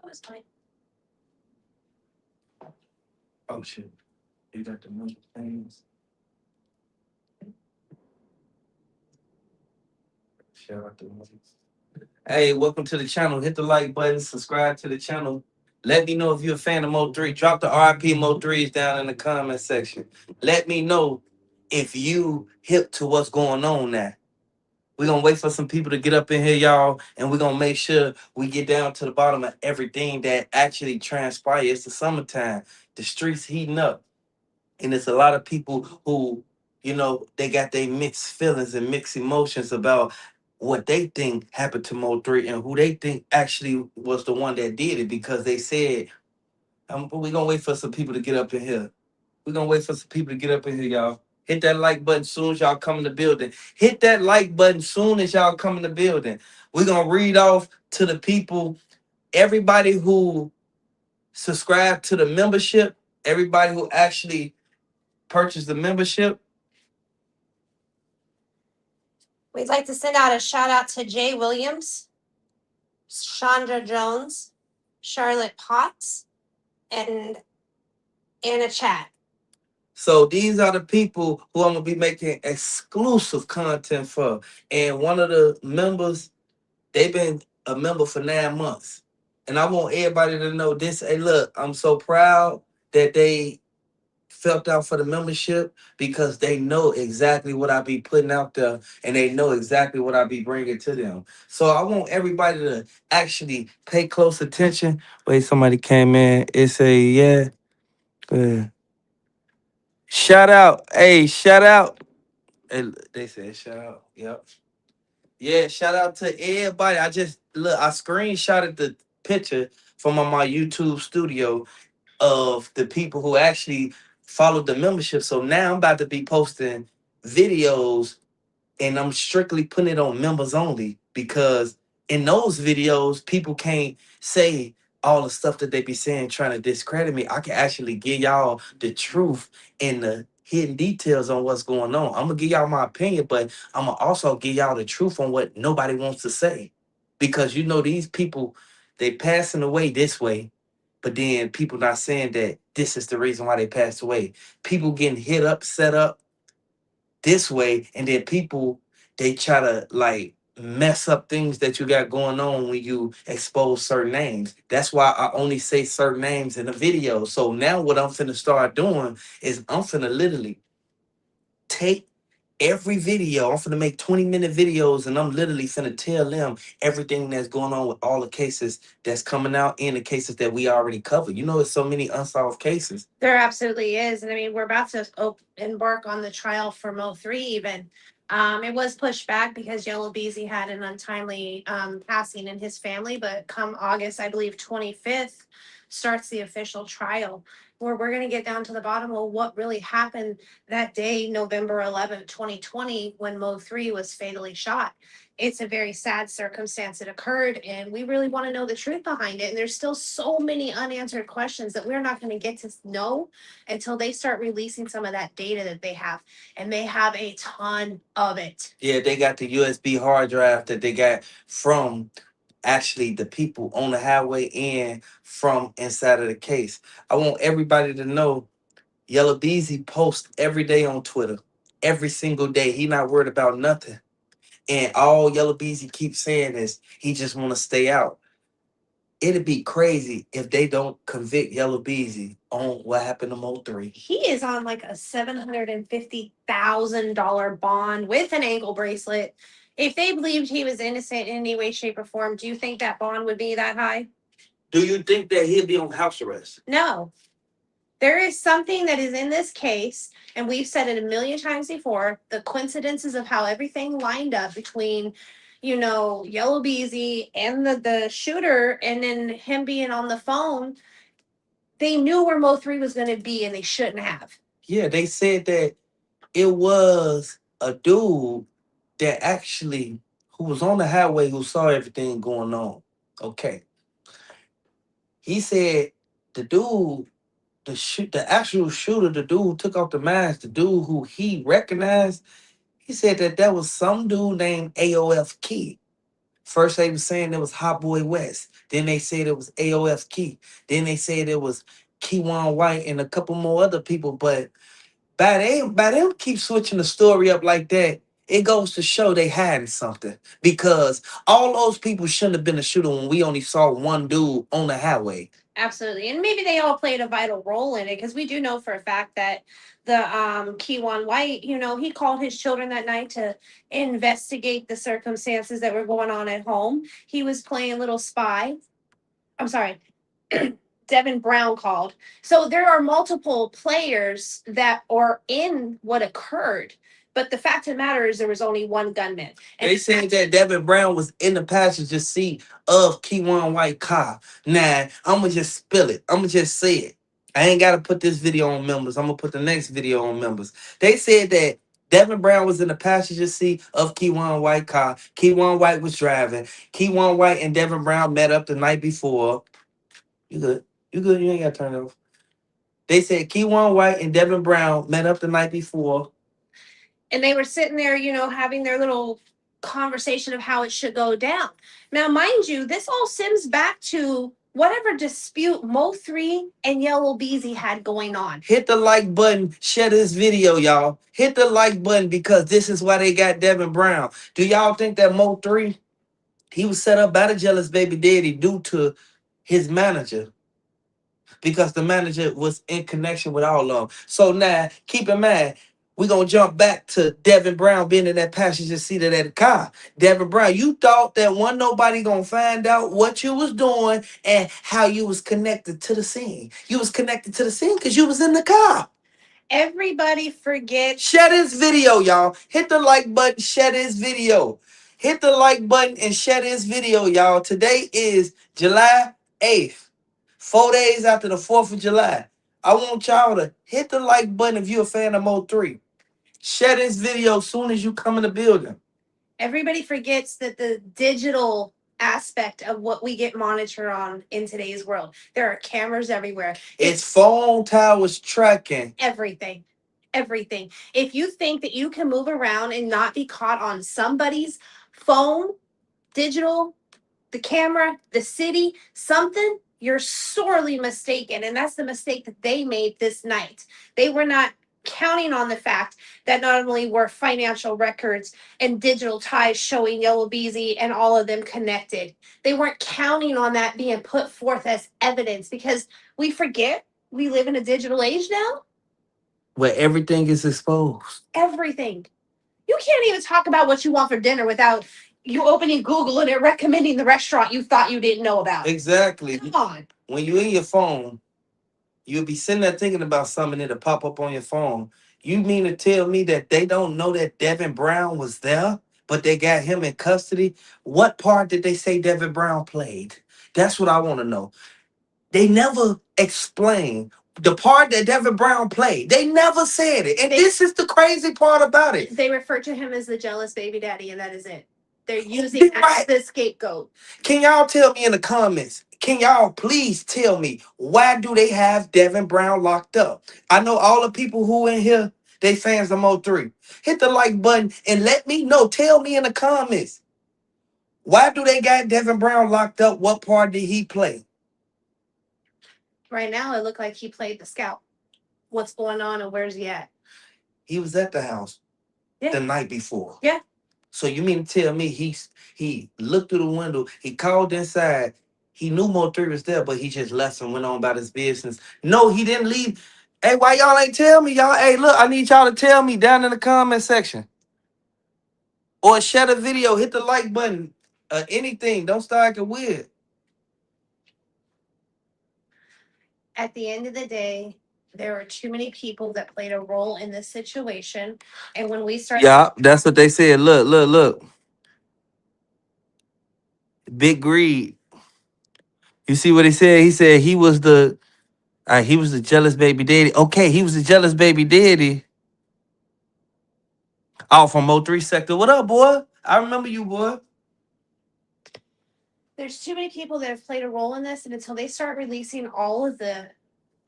was mine. Oh shit. You got the number things. Shout out to ones. Hey, welcome to the channel. Hit the like button, subscribe to the channel. Let me know if you're a fan of Mo3. Drop the RIP Mo3s down in the comment section. Let me know if you hip to what's going on now. We're gonna wait for some people to get up in here, y'all, and we're gonna make sure we get down to the bottom of everything that actually transpires. It's the summertime. The streets heating up. And it's a lot of people who, they got their mixed feelings and mixed emotions about what they think happened to Mo3 and who they think actually was the one that did it, because they said, we're gonna wait for some people to get up in here. We're gonna wait for some people to get up in here, y'all. Hit that like button soon as y'all come in the building. Hit that like button soon as y'all come in the building. We're gonna read off to the people, everybody who subscribed to the membership, everybody who actually purchased the membership. We'd like to send out a shout out to Jay Williams, Chandra Jones, Charlotte Potts, and Anna Chat. So these are the people who I'm gonna be making exclusive content for. And one of the members, they've been a member for 9 months. And I want everybody to know this. Hey, look, I'm so proud that they felt out for the membership, because they know exactly what I be putting out there and they know exactly what I be bringing to them. So I want everybody to actually pay close attention. Wait, somebody came in. It's a yeah. Good. Shout out. Hey, shout out. Hey, they said shout out. Yep. Yeah, shout out to everybody. I screenshotted the picture from on my YouTube studio of the people who actually followed the membership. So now I'm about to be posting videos, and I'm strictly putting it on members only, because in those videos, people can't say all the stuff that they be saying trying to discredit me. I can actually give y'all the truth and the hidden details on what's going on. I'm gonna give y'all my opinion, but I'm gonna also give y'all the truth on what nobody wants to say. Because these people, they passing away this way, but then people not saying that this is the reason why they passed away. People getting hit up, set up this way, and then people, they try to like mess up things that you got going on when you expose certain names. That's why I only say certain names in the video. So now what I'm finna start doing is I'm finna literally take every video. I'm finna make 20-minute videos, and I'm literally finna tell them everything that's going on with all the cases that's coming out and the cases that we already covered. It's so many unsolved cases. There absolutely is. And I mean, we're about to embark on the trial for Mo3 even. It was pushed back because Yellow Beezy had an untimely passing in his family, but come August, I believe 25th, starts the official trial, where we're going to get down to the bottom of what really happened that day, November 11th, 2020, when Mo3 was fatally shot. It's a very sad circumstance that occurred, and we really want to know the truth behind it. And there's still so many unanswered questions that we're not going to get to know until they start releasing some of that data that they have, and they have a ton of it. Yeah, they got the USB hard drive that they got from actually the people on the highway and from inside of the case. I want everybody to know Yellow Beezy posts every day on Twitter. Every single day. He not worried about nothing. And all Yellow Beezy keeps saying is he just want to stay out. It'd be crazy if they don't convict Yellow Beezy on what happened to Mo3. He is on like a $750,000 bond with an ankle bracelet. If they believed he was innocent in any way, shape, or form, do you think that bond would be that high? Do you think that he'll be on house arrest? No. There is something that is in this case, and we've said it a million times before, the coincidences of how everything lined up between, Yellow Beezy and the shooter, and then him being on the phone. They knew where Mo3 was going to be, and they shouldn't have. Yeah, they said that it was a dude that actually, who was on the highway, who saw everything going on. Okay. He said the dude, the actual shooter, the dude who took off the mask, the dude who he recognized, he said that was some dude named AOF Key. First they was saying it was Hot Boy West. Then they said it was AOF Key. Then they said it was Keywan White and a couple more other people. But by them keep switching the story up like that, it goes to show they hiding something. Because all those people shouldn't have been a shooter when we only saw one dude on the highway. Absolutely. And maybe they all played a vital role in it because we do know for a fact that the Keywan White, he called his children that night to investigate the circumstances that were going on at home. He was playing little spy. I'm sorry. Devin Brown called. So there are multiple players that are in what occurred. But the fact of the matter is there was only one gunman. And They said that Devin Brown was in the passenger seat of Keywan White car. Nah, I'ma just spill it. I'ma just say it. I ain't gotta put this video on members. I'm gonna put the next video on members. They said that Devin Brown was in the passenger seat of Keywan White car. Keywan White was driving. Keywan White and Devin Brown met up the night before. You good? You good? You ain't gotta turn it off. They said Keywan White and Devin Brown met up the night before. and they were sitting there, having their little conversation of how it should go down. Now, mind you, this all stems back to whatever dispute Mo3 and Yellow Beezy had going on. Hit the like button, share this video, y'all. Hit the like button because this is why they got Devin Brown. Do y'all think that Mo3, he was set up by the jealous baby daddy due to his manager? Because the manager was in connection with all of them. So now, keep in mind, we're going to jump back to Devin Brown being in that passenger seat of that car. Devin Brown, you thought that wasn't nobody going to find out what you was doing and how you was connected to the scene. You was connected to the scene because you was in the car. Everybody forgets. Share this video, y'all. Hit the like button, share this video. Hit the like button and share this video, y'all. Today is July 8th, 4 days after the 4th of July. I want y'all to hit the like button if you're a fan of Mo3. Share this video as soon as you come in the building. Everybody forgets that the digital aspect of what we get monitored on in today's world. There are cameras everywhere. It's phone towers tracking. Everything. Everything. If you think that you can move around and not be caught on somebody's phone, digital, the camera, the city, something, you're sorely mistaken. And that's the mistake that they made this night. They were not counting on the fact that not only were financial records and digital ties showing Yellow Beezy and all of them connected, they weren't counting on that being put forth as evidence because we forget we live in a digital age now. Where everything is exposed. Everything. You can't even talk about what you want for dinner without you opening Google and it recommending the restaurant you thought you didn't know about. Exactly. Come on. When you're in your phone, you'll be sitting there thinking about something that'll pop up on your phone. You mean to tell me that they don't know that Devin Brown was there, but they got him in custody? What part did they say Devin Brown played? That's what I want to know. They never explained the part that Devin Brown played. They never said it. And this is the crazy part about it. They refer to him as the jealous baby daddy, and that is it. They're using that as the scapegoat. Can y'all tell me in the comments? Can y'all please tell me why do they have Devin Brown locked up? I know all the people who in here, they fans of Mo3. Hit the like button and let me know. Tell me in the comments. Why do they got Devin Brown locked up? What part did he play? Right now, it looked like he played the scout. What's going on and where's he at? He was at the house the night before. Yeah. So you mean to tell me he looked through the window, he called inside, he knew Mo3 was there, but he just left and went on about his business. No, he didn't leave. Hey, why y'all ain't tell me, y'all? Hey, look, I need y'all to tell me down in the comment section. Or share the video, hit the like button, anything. Don't start acting weird. At the end of the day, there are too many people that played a role in this situation. And when we start... Yeah, that's what they said. Look. Big greed. You see what he said? He said he was the jealous baby daddy. Okay, he was the jealous baby daddy. Oh, from Mo3 sector. What up, boy? I remember you, boy. There's too many people that have played a role in this, and until they start releasing all of the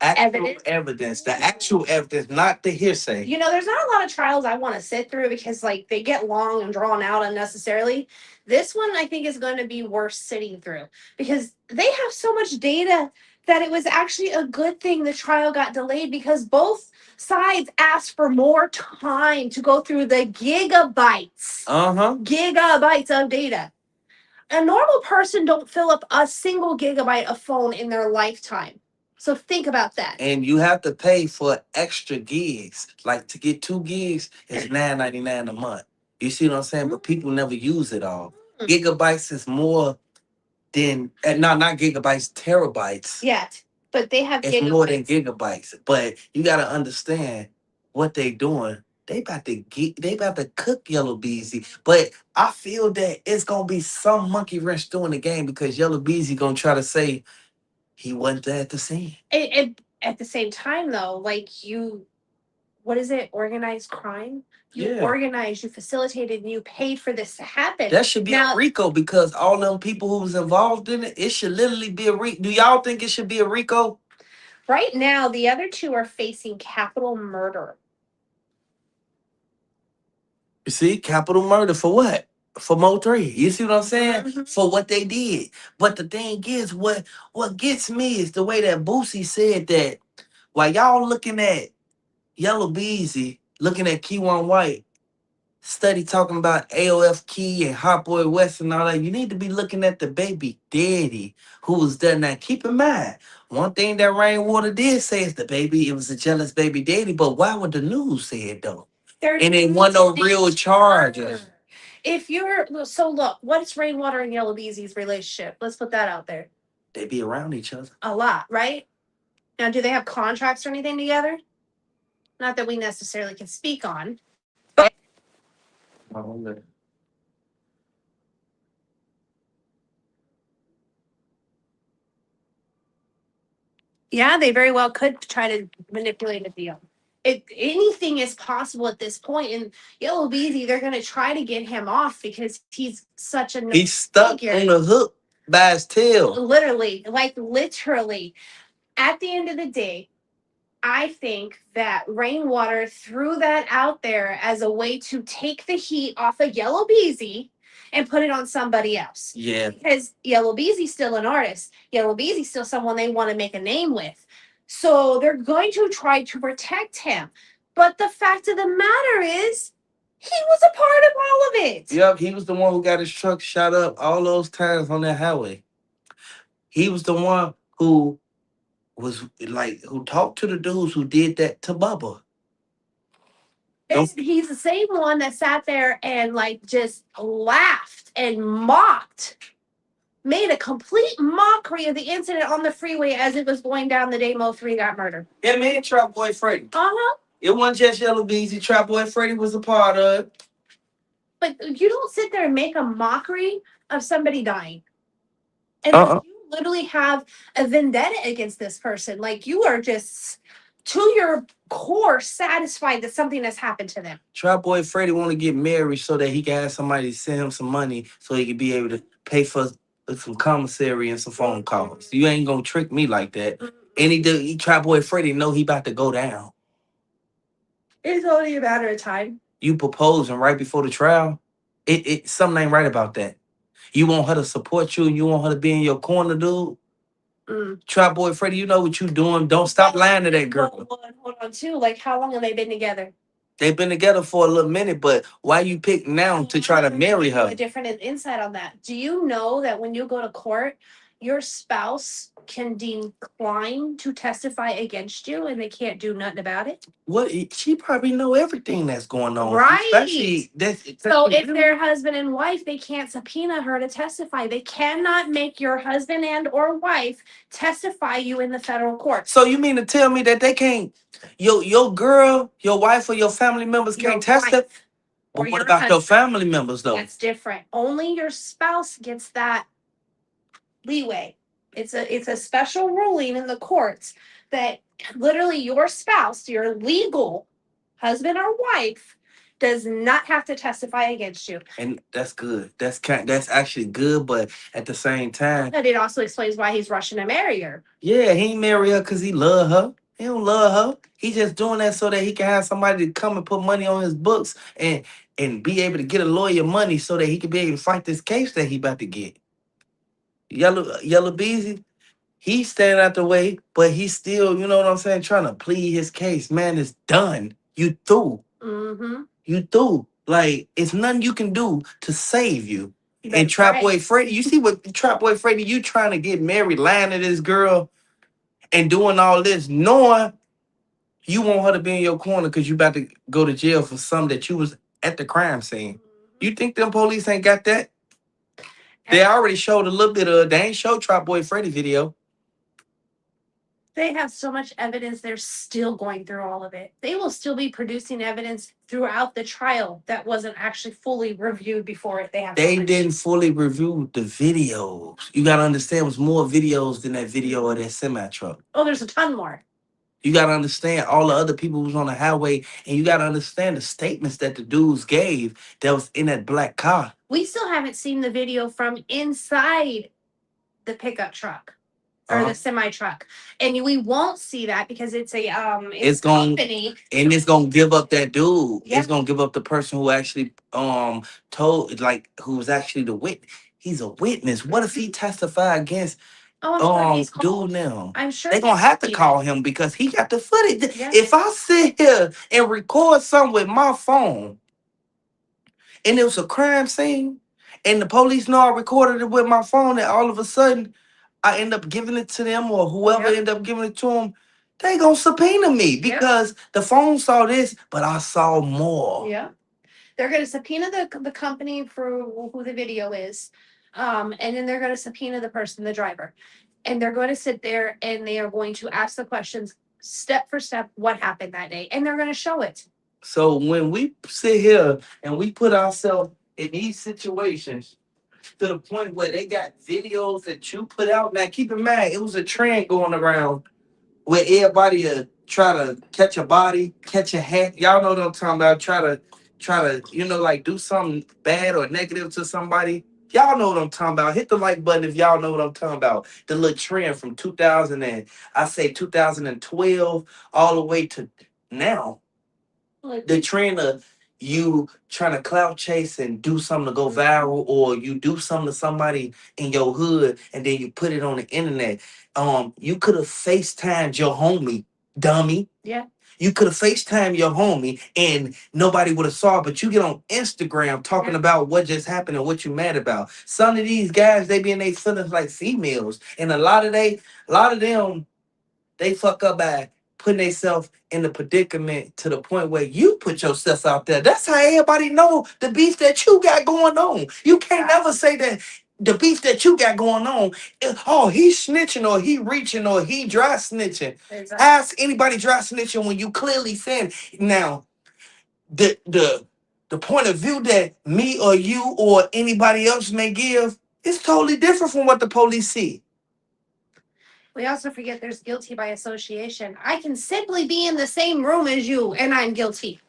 Actual evidence, the actual evidence, not the hearsay. You know, there's not a lot of trials I want to sit through because like they get long and drawn out unnecessarily. This one I think is going to be worth sitting through because they have so much data that it was actually a good thing the trial got delayed because both sides asked for more time to go through the gigabytes gigabytes of data. A normal person don't fill up a single gigabyte of phone in their lifetime. So think about that. And you have to pay for extra gigs. Like to get 2 gigs is $9.99 a month. You see what I'm saying? But people never use it all. Gigabytes is more than not gigabytes, terabytes. Yeah, but they have It's gigabytes. more than gigabytes. But you gotta understand what they doing. They about to cook Yellow Beezy. But I feel that it's gonna be some monkey wrench doing the game because Yellow Beezy gonna try to say he wasn't there at the scene. At the same time, though, like you, what is it? Organized crime. You Yeah. organized, you facilitated, and you paid for this to happen. That should be Now, a RICO because all them people who was involved in it, it should literally be a RICO. Do y'all think it should be a RICO? right now, the other two are facing capital murder. You see, capital murder for what? For MO3. You see what I'm saying? Mm-hmm. For what they did. But the thing is, what gets me is the way that Boosie said that while y'all looking at Yellow Beezy, looking at Key-One White, study talking about AOF Key and Hot Boy West and all that, you need to be looking at the baby daddy who was there. Now, keep in mind, one thing that Rainwater did say is the baby, it was a jealous baby daddy, but why would the news say it though? And it wasn't no real charges. If you're so look, what's Rainwater and Yellow Beezy's relationship? Let's put that out there. They be around each other a lot, right? Now, do they have contracts or anything together? Not that we necessarily can speak on. Yeah, they very well could try to manipulate a deal. Anything is possible at this point. And Yellow Beezy, they're going to try to get him off because he's such a he's stuck figure. On the hook by his tail. Literally, like literally. At the end of the day, I think that Rainwater threw that out there as a way to take the heat off of Yellow Beezy and put it on somebody else. Yeah. Because Yellow Beezy's still an artist. Yellow Beezy's still someone they want to make a name with. So they're going to try to protect him. But the fact of the matter is, he was a part of all of it. Yep, he was the one who got his truck shot up all those times on that highway. He was the one who was like, who talked to the dudes who did that to Bubba. He's the same one that sat there and like just laughed and mocked, made a complete mockery of the incident on the freeway as it was going down the day MO3 got murdered. Yeah, man, Trap Boy Freddy. Uh-huh. It wasn't just Yellow Beezy. Trap Boy Freddy was a part of it. But you don't sit there and make a mockery of somebody dying. And you literally have a vendetta against this person. Like you are just to your core satisfied that something has happened to them. Trap Boy Freddy want to get married so that he can have somebody send him some money so he can be able to pay for some commissary and some phone calls. You ain't gonna trick me like that. Any Trap Boy Freddy know he about to go down. It's only a matter of time. You proposing right before the trial. It something ain't right about that. You want her to support you and you want her to be in your corner, dude. Trap Boy Freddy, you know what you doing. Don't stop lying to that girl. Hold on, too. Like, how long have they been together? They've been together for a little minute, but why you pick now to try to marry her? A different insight on that. Do you know that when you go to court, your spouse can decline to testify against you and they can't do nothing about it? What? She probably know everything that's going on. Right. Especially so if they're husband and wife, they can't subpoena her to testify. They cannot make your husband and or wife testify you in the federal court. So you mean to tell me that they can't, your girl, your wife, or your family members can't testify? But what about your family members though? That's different. Only your spouse gets that leeway. It's a special ruling in the courts that literally your spouse, your legal husband or wife, does not have to testify against you. And that's good. That's actually good, but at the same time, But it also explains why he's rushing to marry her. yeah, he ain't marry her because he love her. He don't love her. He just doing that so that he can have somebody to come and put money on his books and be able to get a lawyer money so that he can be able to fight this case that he about to get. Yellow Beezy, he's standing out the way, but he's still, you know what I'm saying, trying to plead his case. Man, it's done. You through. Mm-hmm. You through. Like, it's nothing you can do to save you. You And better Trap pray. Boy Freddy, you see what Trap Boy Freddy, you trying to get married, lying to this girl and doing all this, knowing you want her to be in your corner because you about to go to jail for something that you was at the crime scene. You think them police ain't got that? They already showed a little bit of, they ain't showed Trap Boy Freddy video. They have so much evidence, they're still going through all of it. They will still be producing evidence throughout the trial that wasn't actually fully reviewed before it. They have They so much. didn't fully review the videos. You gotta understand, it was more videos than that video of that semi truck. Oh, there's a ton more. You gotta understand all the other people who was on the highway, and you gotta understand the statements that the dudes gave that was in that black car. We still haven't seen the video from inside the pickup truck or the semi truck, and we won't see that because it's a It's gonna company, and it's gonna give up that dude. Yeah. It's gonna give up the person who actually told, like, who was actually the witness. He's a witness. What if he testify against Oh, I'm sure he's called. dude now? I'm sure They gonna have to he's- call him because he got the footage. Yeah. If I sit here and record something with my phone and it was a crime scene and the police know I recorded it with my phone and all of a sudden I end up giving it to them or whoever Yep. end up giving it to them, they gonna subpoena me because the phone saw this, but I saw more. Yeah. They're going to subpoena the company for who the video is. And then they're going to subpoena the person, the driver. And they're going to sit there and they are going to ask the questions step for step what happened that day. And they're going to show it. So when we sit here and we put ourselves in these situations to the point where they got videos that you put out, now keep in mind, it was a trend going around where everybody try to catch a body, catch a hat. Y'all know what I'm talking about. Try to, like do something bad or negative to somebody. Y'all know what I'm talking about. Hit the like button if y'all know what I'm talking about. The little trend from 2012 all the way to now. The trend of you trying to clout chase and do something to go viral, or you do something to somebody in your hood and then you put it on the internet. You could have FaceTimed your homie, dummy. Yeah. You could have FaceTimed your homie and nobody would have saw it, but you get on Instagram talking about what just happened and what you mad about. Some of these guys, they be in their feelings like females. And a lot of them, they fuck up by putting themselves in the predicament to the point where you put yourself out there. That's how everybody know the beef that you got going on. You can't never say that the beef that you got going on is, oh, he's snitching or he reaching or he dry snitching. Exactly. Ask anybody dry snitching when you clearly saying now the point of view that me or you or anybody else may give is totally different from what the police see. We also forget there's guilty by association. I can simply be in the same room as you and I'm guilty.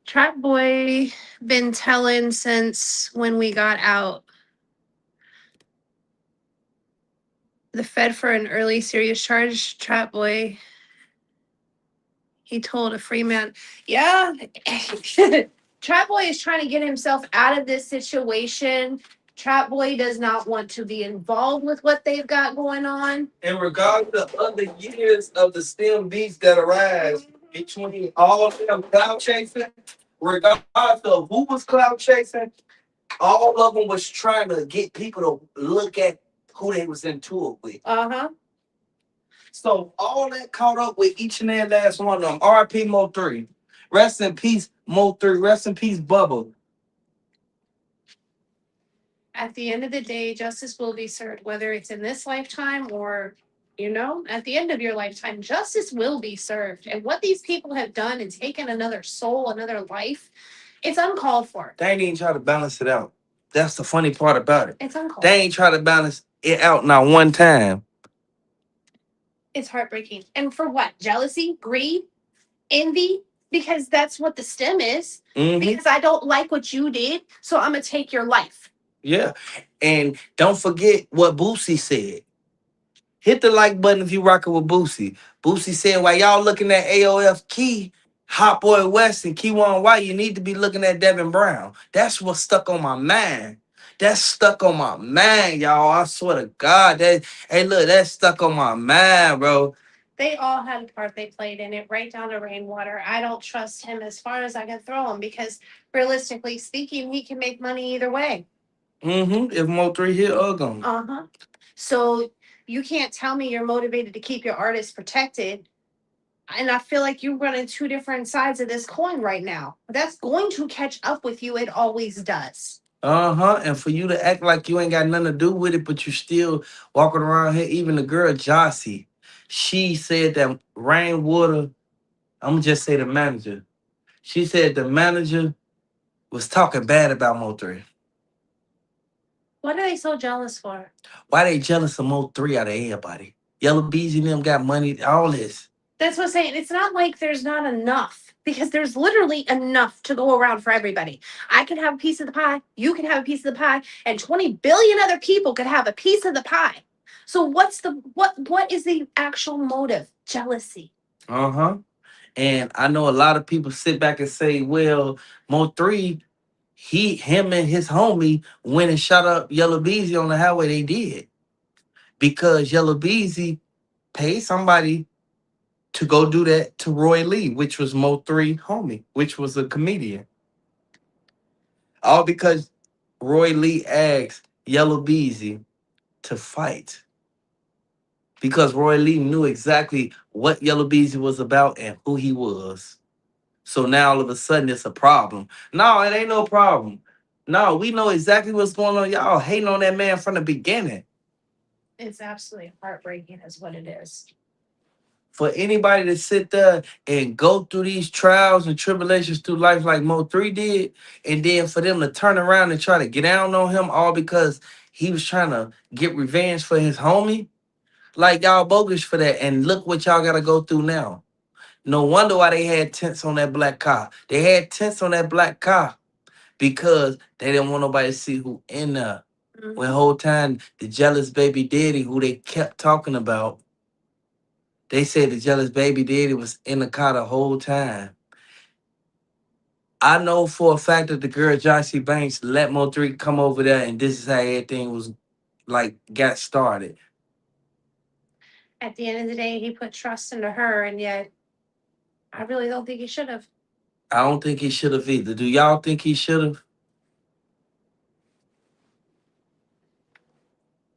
Trap Boy been telling since when we got out. The Fed for an early serious charge, Trap Boy. He told a free man, yeah. Trap Boy is trying to get himself out of this situation. Trap Boy does not want to be involved with what they've got going on. And regardless of other years of the STEM beats that arise between all of them cloud chasing, regardless of who was cloud chasing, all of them was trying to get people to look at who they was into it with. Uh-huh. So all that caught up with each and every last one of them. R.I.P. MO3. Rest in peace, MO3. Rest in peace, Bubba. At the end of the day, justice will be served, whether it's in this lifetime or, at the end of your lifetime, justice will be served. And what these people have done and taken another soul, another life, it's uncalled for. They ain't even try to balance it out. That's the funny part about it. It's uncalled for. They ain't try to balance it out not one time. It's heartbreaking. And for what? Jealousy, greed, envy? Because that's what the stem is. Because I don't like what you did, so I'm gonna take your life. Yeah. And don't forget what Boosie said. Hit the like button if you rocking with Boosie. Boosie said, while y'all looking at AOF Key, Hot Boy West, and Keywan White, you need to be looking at Devin Brown. That's what stuck on my mind. That's stuck on my mind, y'all. I swear to God. Hey, look, that's stuck on my mind, bro. They all had a part they played in it, right down to Rainwater. I don't trust him as far as I can throw him because realistically speaking, he can make money either way. If MO3 hit, gone. Uh-huh. So you can't tell me you're motivated to keep your artists protected. And I feel like you're running two different sides of this coin right now. That's going to catch up with you. It always does. And for you to act like you ain't got nothing to do with it, but you still walking around here. Even the girl Jossie, she said that Rainwater, I'm gonna just say the manager. She said the manager was talking bad about Mo3. What are they so jealous for? Why they jealous of Mo3 out of everybody? Yellow Bees and them got money, all this. That's what I'm saying. It's not like there's not enough because there's literally enough to go around for everybody. I can have a piece of the pie, you can have a piece of the pie, and 20 billion other people could have a piece of the pie. So what is the actual motive? Jealousy. And I know a lot of people sit back and say, well, Mo3, him and his homie went and shot up Yellow Beezy on the highway. They did. Because Yellow Beezy paid somebody to go do that to Roy Lee, which was Mo3 homie, which was a comedian. All because Roy Lee asked Yellow Beezy to fight. Because Roy Lee knew exactly what Yellow Beezy was about and who he was. So now all of a sudden it's a problem. No, it ain't no problem. No, we know exactly what's going on. Y'all hating on that man from the beginning. It's absolutely heartbreaking, is what it is. For anybody to sit there and go through these trials and tribulations through life like Mo3 did, and then for them to turn around and try to get down on him all because he was trying to get revenge for his homie, like y'all bogus for that. And look what y'all got to go through now. No wonder why they had tents on that black car. They had tents on that black car because they didn't want nobody to see who in there. When the whole time the jealous baby daddy, who they kept talking about, they said the jealous baby daddy was in the car the whole time. I know for a fact that the girl Joshy Banks let Mo3 come over there, and this is how everything was like got started. At the end of the day, he put trust into her, and yet I really don't think he should have. I don't think he should have either. Do y'all think he should have?